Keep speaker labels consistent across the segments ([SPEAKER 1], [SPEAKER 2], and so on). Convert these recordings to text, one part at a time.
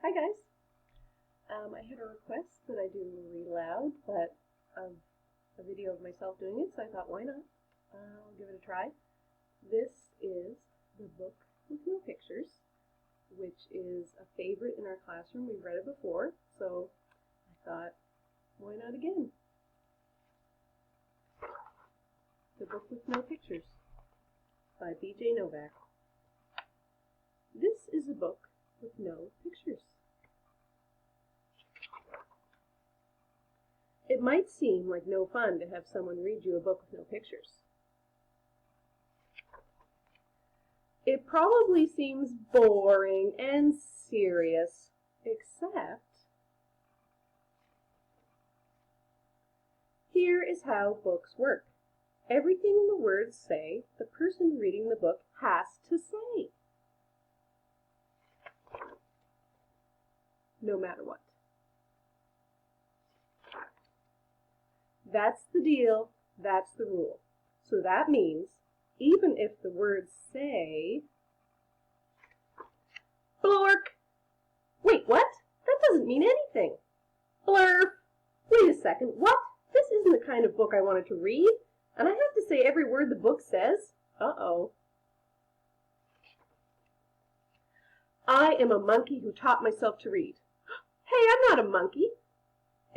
[SPEAKER 1] Hi guys. I had a request that I do read aloud, but of a video of myself doing it, so I thought, why not? I'll give it a try. This is the book with no pictures, which is a favorite in our classroom. We've read it before, so I thought, why not again? The Book with No Pictures by B.J. Novak. This is a book with no pictures. It might seem like no fun to have someone read you a book with no pictures. It probably seems boring and serious, except here is how books work. Everything the words say, the person reading the book has to say, no matter what. That's the deal, that's the rule. So that means, even if the words say, blork, wait, what? That doesn't mean anything. Blurf, wait a second, what? This isn't the kind of book I wanted to read, and I have to say every word the book says? Uh-oh. I am a monkey who taught myself to read. Hey, I'm not a monkey.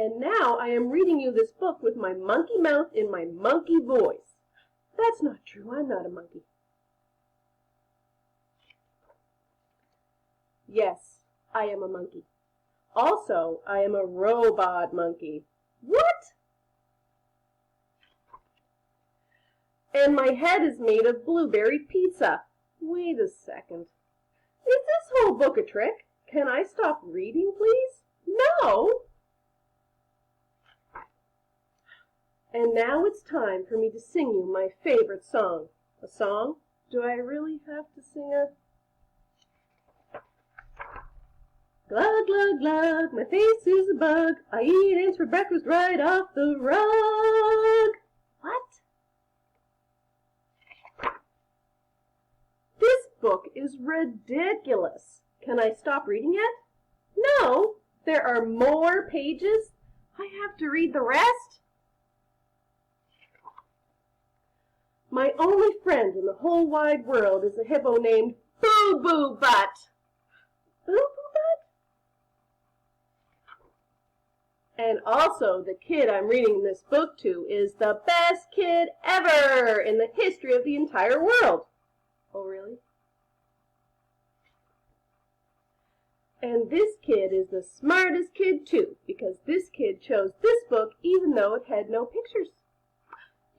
[SPEAKER 1] And now I am reading you this book with my monkey mouth in my monkey voice. That's not true. I'm not a monkey. Yes, I am a monkey. Also, I am a robot monkey. What? And my head is made of blueberry pizza. Wait a second. Is this whole book a trick? Can I stop reading, please? No! And now it's time for me to sing you my favorite song. A song? Do I really have to sing a... Glug, glug, glug, my face is a bug. I eat ants for breakfast right off the rug. What? This book is ridiculous. Can I stop reading it? No, there are more pages. I have to read the rest. My only friend in the whole wide world is a hippo named Boo Boo Butt. Boo Boo Butt? And also the kid I'm reading this book to is the best kid ever in the history of the entire world. Oh, really? And this kid is the smartest kid too, because this kid chose this book even though it had no pictures.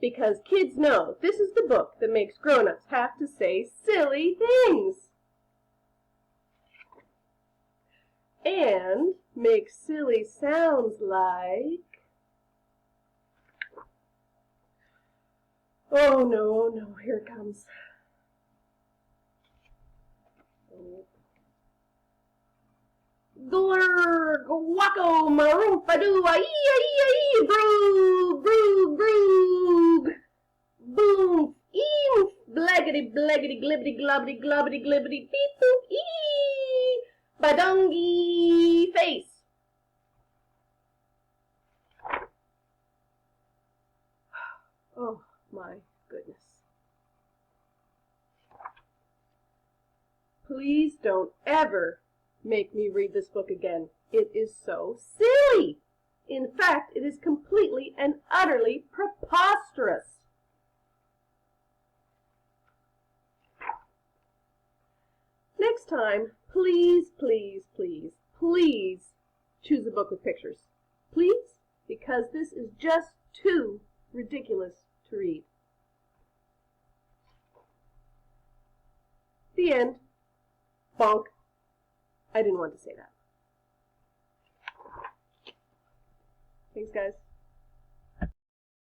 [SPEAKER 1] Because kids know this is the book that makes grown-ups have to say silly things. And make silly sounds like... Oh no, here it comes. Glurg, wacko, maroompadoo, aee, broog, broog, broog. Boom, eef, blaggity, blaggity, glibbity, globbity, globbity, glibbity, beep, boop, ee, badongi, face. Oh, my goodness. Please don't ever make me read this book again. It is so silly. In fact, it is completely and utterly preposterous. Next time, please, please, please, please choose a book with pictures. Please, because this is just too ridiculous to read. The end. Bonk. I didn't want to say that. Thanks, guys.